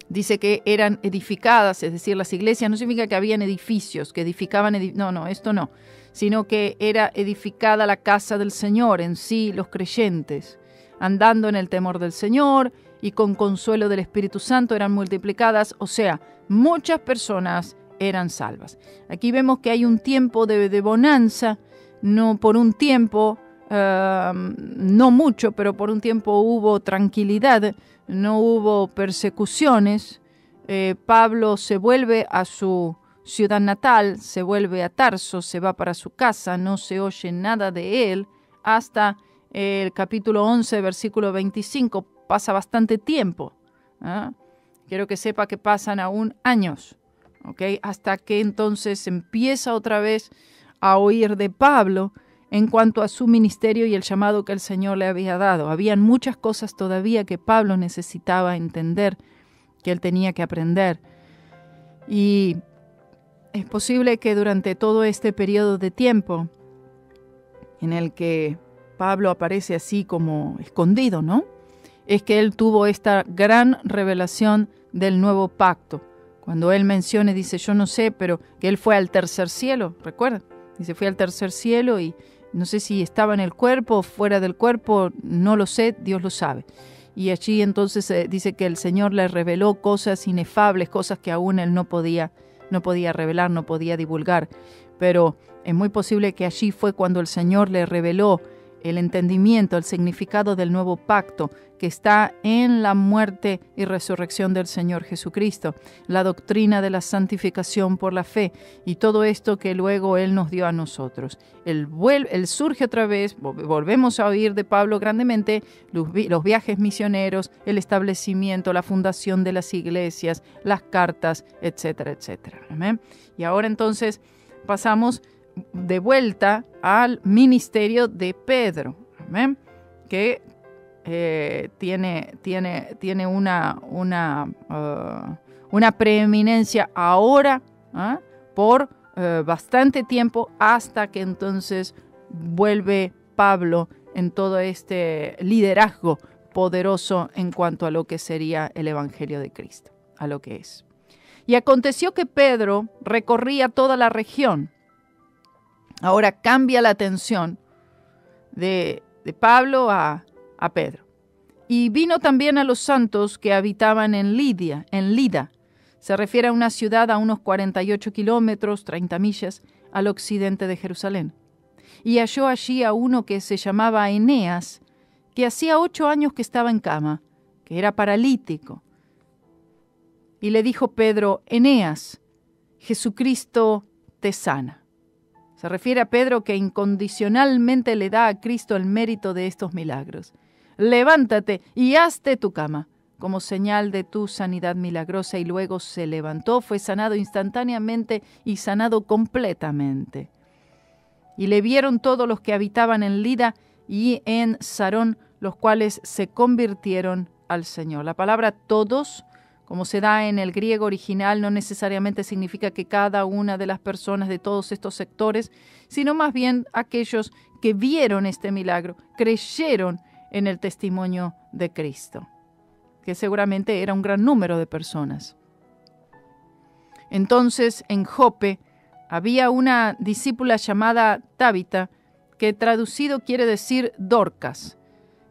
S3: dice que eran edificadas, es decir, las iglesias no significa que habían edificios, que edificaban, esto no, sino que era edificada la casa del Señor en sí, los creyentes, andando en el temor del Señor y con consuelo del Espíritu Santo eran multiplicadas, o sea, muchas personas eran salvas. Aquí vemos que hay un tiempo de bonanza, no por un tiempo, no mucho, pero por un tiempo hubo tranquilidad, no hubo persecuciones. Pablo se vuelve a su ciudad natal, se vuelve a Tarso, se va para su casa, no se oye nada de él hasta el capítulo 11, versículo 25, pasa bastante tiempo. Quiero que sepa que pasan aún años, ¿okay? Hasta que entonces empieza otra vez a oír de Pablo en cuanto a su ministerio y el llamado que el Señor le había dado. Habían muchas cosas todavía que Pablo necesitaba entender, que él tenía que aprender. Y es posible que durante todo este periodo de tiempo en el que Pablo aparece así como escondido, ¿no? Es que él tuvo esta gran revelación del nuevo pacto. Cuando él menciona, dice, yo no sé, pero que él fue al tercer cielo, ¿recuerdan? Dice, fue al tercer cielo y no sé si estaba en el cuerpo o fuera del cuerpo, no lo sé, Dios lo sabe. Y allí entonces dice que el Señor le reveló cosas inefables, cosas que aún él no podía revelar, no podía divulgar. Pero es muy posible que allí fue cuando el Señor le reveló el entendimiento, el significado del nuevo pacto que está en la muerte y resurrección del Señor Jesucristo, la doctrina de la santificación por la fe y todo esto que luego Él nos dio a nosotros. Él surge otra vez, volvemos a oír de Pablo grandemente los viajes misioneros, el establecimiento, la fundación de las iglesias, las cartas, etcétera, etcétera. ¿Amén? Y ahora entonces pasamos de vuelta al ministerio de Pedro, ¿amén? Que tiene una preeminencia ahora por bastante tiempo hasta que entonces vuelve Pablo en todo este liderazgo poderoso en cuanto a lo que sería el Evangelio de Cristo, a lo que es. Y aconteció que Pedro recorría toda la región. Ahora cambia la atención de Pablo a Pedro. Y vino también a los santos que habitaban en Lida. Se refiere a una ciudad a unos 48 kilómetros, 30 millas, al occidente de Jerusalén. Y halló allí a uno que se llamaba Eneas, que hacía 8 años que estaba en cama, que era paralítico. Y le dijo Pedro, Eneas, Jesucristo te sana. Se refiere a Pedro que incondicionalmente le da a Cristo el mérito de estos milagros. Levántate y hazte tu cama, como señal de tu sanidad milagrosa. Y luego se levantó, fue sanado instantáneamente y sanado completamente. Y le vieron todos los que habitaban en Lida y en Sarón, los cuales se convirtieron al Señor. La palabra todos, como se da en el griego original, no necesariamente significa que cada una de las personas de todos estos sectores, sino más bien aquellos que vieron este milagro, creyeron en el testimonio de Cristo, que seguramente era un gran número de personas. Entonces, en Jope había una discípula llamada Tabita, que traducido quiere decir Dorcas.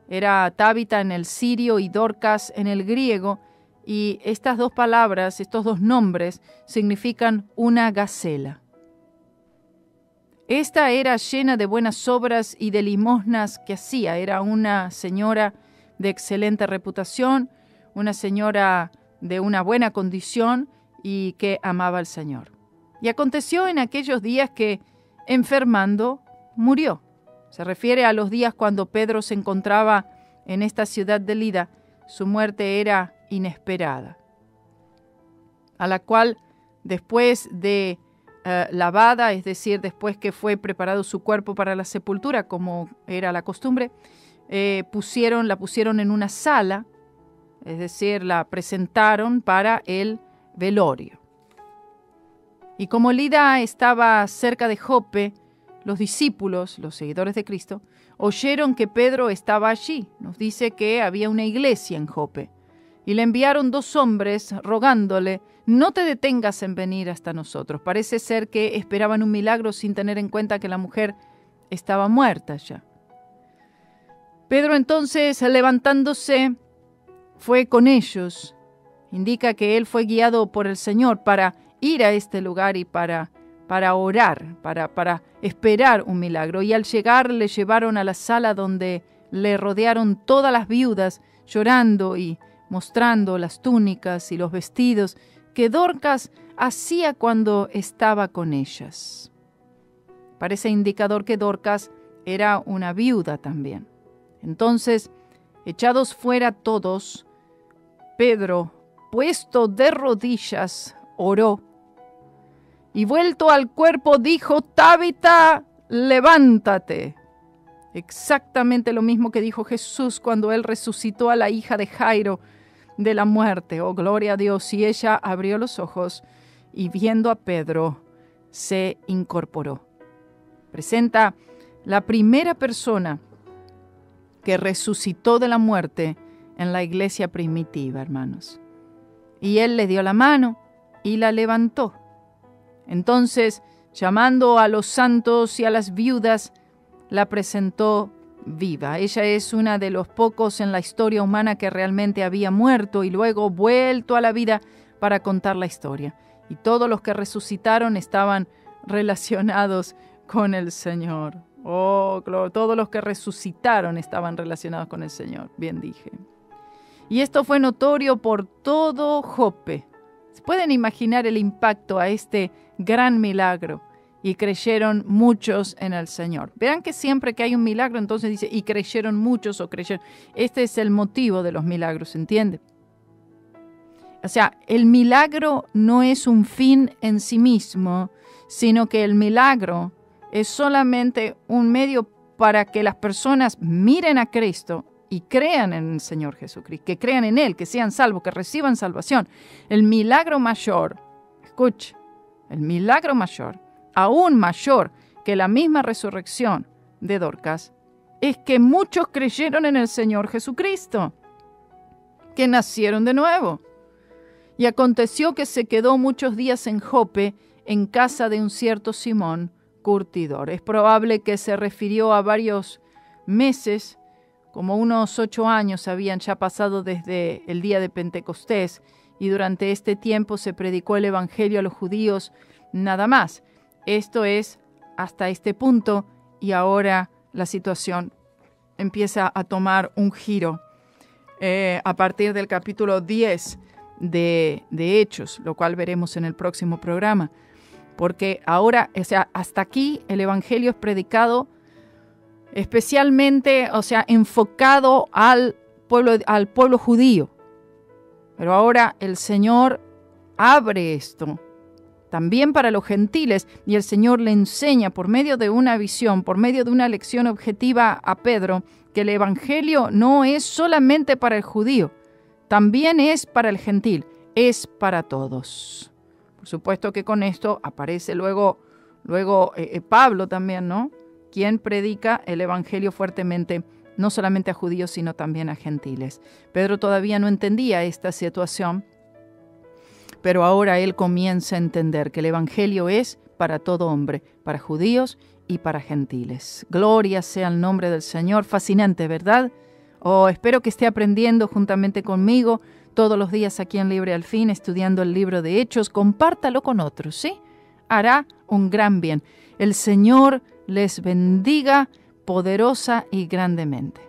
S3: Era Tabita en el sirio y Dorcas en el griego, y estas dos palabras, estos dos nombres, significan una gacela. Esta era llena de buenas obras y de limosnas que hacía. Era una señora de excelente reputación, una señora de una buena condición y que amaba al Señor. Y aconteció en aquellos días que, enfermando, murió. Se refiere a los días cuando Pedro se encontraba en esta ciudad de Lida. Su muerte era inesperada, a la cual después de lavada, es decir, después que fue preparado su cuerpo para la sepultura, como era la costumbre, la pusieron en una sala, es decir, la presentaron para el velorio. Y como Lida estaba cerca de Jope, los discípulos, los seguidores de Cristo, oyeron que Pedro estaba allí. Nos dice que había una iglesia en Jope. y le enviaron 2 hombres rogándole: no te detengas en venir hasta nosotros. Parece ser que esperaban un milagro sin tener en cuenta que la mujer estaba muerta ya. Pedro entonces, levantándose, fue con ellos. Indica que él fue guiado por el Señor para ir a este lugar y para orar, para esperar un milagro. Y al llegar le llevaron a la sala donde le rodearon todas las viudas, llorando y mostrando las túnicas y los vestidos que Dorcas hacía cuando estaba con ellas. Parece indicador que Dorcas era una viuda también. Entonces, echados fuera todos, Pedro, puesto de rodillas, oró, y vuelto al cuerpo dijo: Tabita, levántate. Exactamente lo mismo que dijo Jesús cuando él resucitó a la hija de Jairo de la muerte. Oh, gloria a Dios. Y ella abrió los ojos y viendo a Pedro, se incorporó. Presenta la primera persona que resucitó de la muerte en la iglesia primitiva, hermanos. Y él le dio la mano y la levantó. Entonces, llamando a los santos y a las viudas, la presentó viva. Ella es una de los pocos en la historia humana que realmente había muerto y luego vuelto a la vida para contar la historia. Y todos los que resucitaron estaban relacionados con el Señor. Oh, todos los que resucitaron estaban relacionados con el Señor. Bien dije. Y esto fue notorio por todo Jope. ¿Se pueden imaginar el impacto a este gran milagro? Y creyeron muchos en el Señor. Verán que siempre que hay un milagro, entonces dice, y creyeron muchos o creyeron. Este es el motivo de los milagros, ¿entiende? O sea, el milagro no es un fin en sí mismo, sino que el milagro es solamente un medio para que las personas miren a Cristo y crean en el Señor Jesucristo, que crean en Él, que sean salvos, que reciban salvación. El milagro mayor, escuche, el milagro mayor, aún mayor que la misma resurrección de Dorcas, es que muchos creyeron en el Señor Jesucristo, que nacieron de nuevo. Y aconteció que se quedó muchos días en Jope, en casa de un cierto Simón, curtidor. Es probable que se refirió a varios meses, como unos 8 años habían ya pasado desde el día de Pentecostés, y durante este tiempo se predicó el Evangelio a los judíos nada más. Esto es hasta este punto, y ahora la situación empieza a tomar un giro a partir del capítulo 10 de Hechos, lo cual veremos en el próximo programa. Porque ahora, o sea, hasta aquí el Evangelio es predicado especialmente, o sea, enfocado al pueblo judío. Pero ahora el Señor abre esto también para los gentiles, y el Señor le enseña por medio de una visión, por medio de una lección objetiva a Pedro, que el Evangelio no es solamente para el judío, también es para el gentil, es para todos. Por supuesto que con esto aparece luego Pablo también, ¿no? Quien predica el Evangelio fuertemente, no solamente a judíos, sino también a gentiles. Pedro todavía no entendía esta situación, pero ahora él comienza a entender que el Evangelio es para todo hombre, para judíos y para gentiles. Gloria sea el nombre del Señor. Fascinante, ¿verdad? Oh, espero que esté aprendiendo juntamente conmigo todos los días aquí en Libre al Fin, estudiando el libro de Hechos. Compártalo con otros, ¿sí? Hará un gran bien. El Señor les bendiga poderosa y grandemente.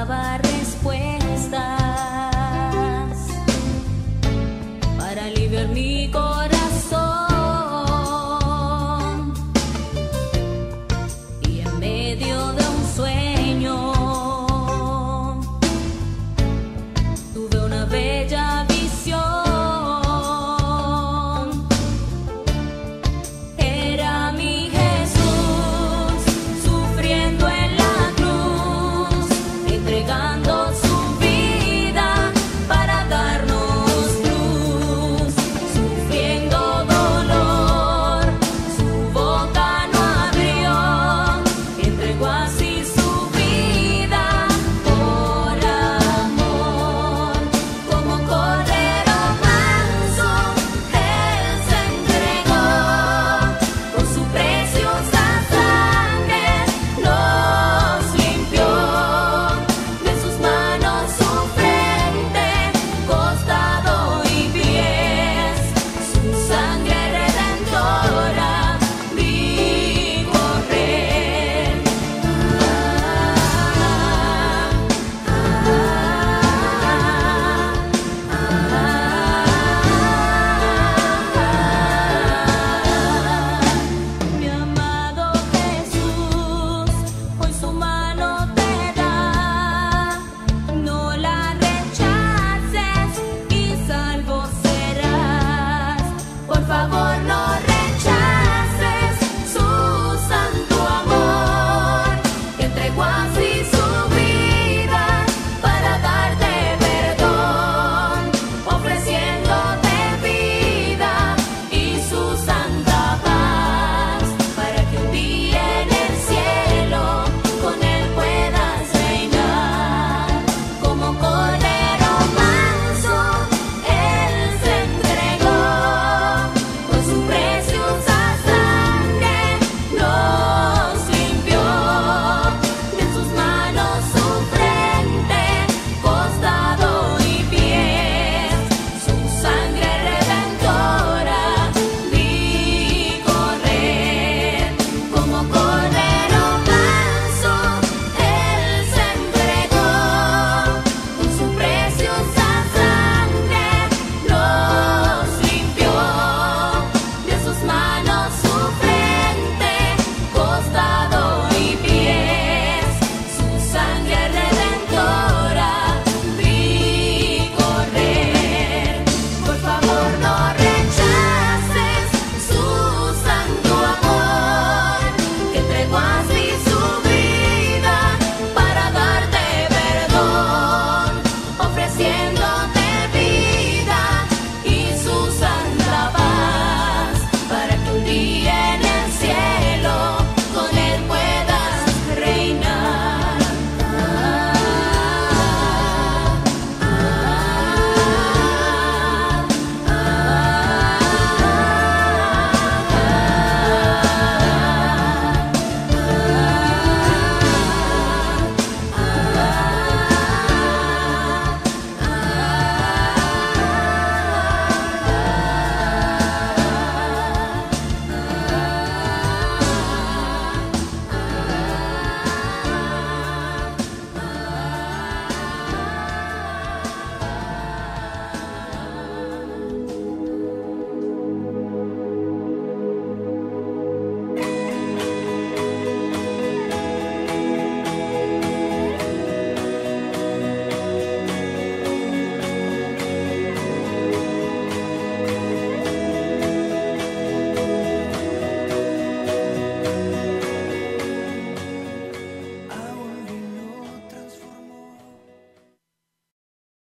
S5: Baba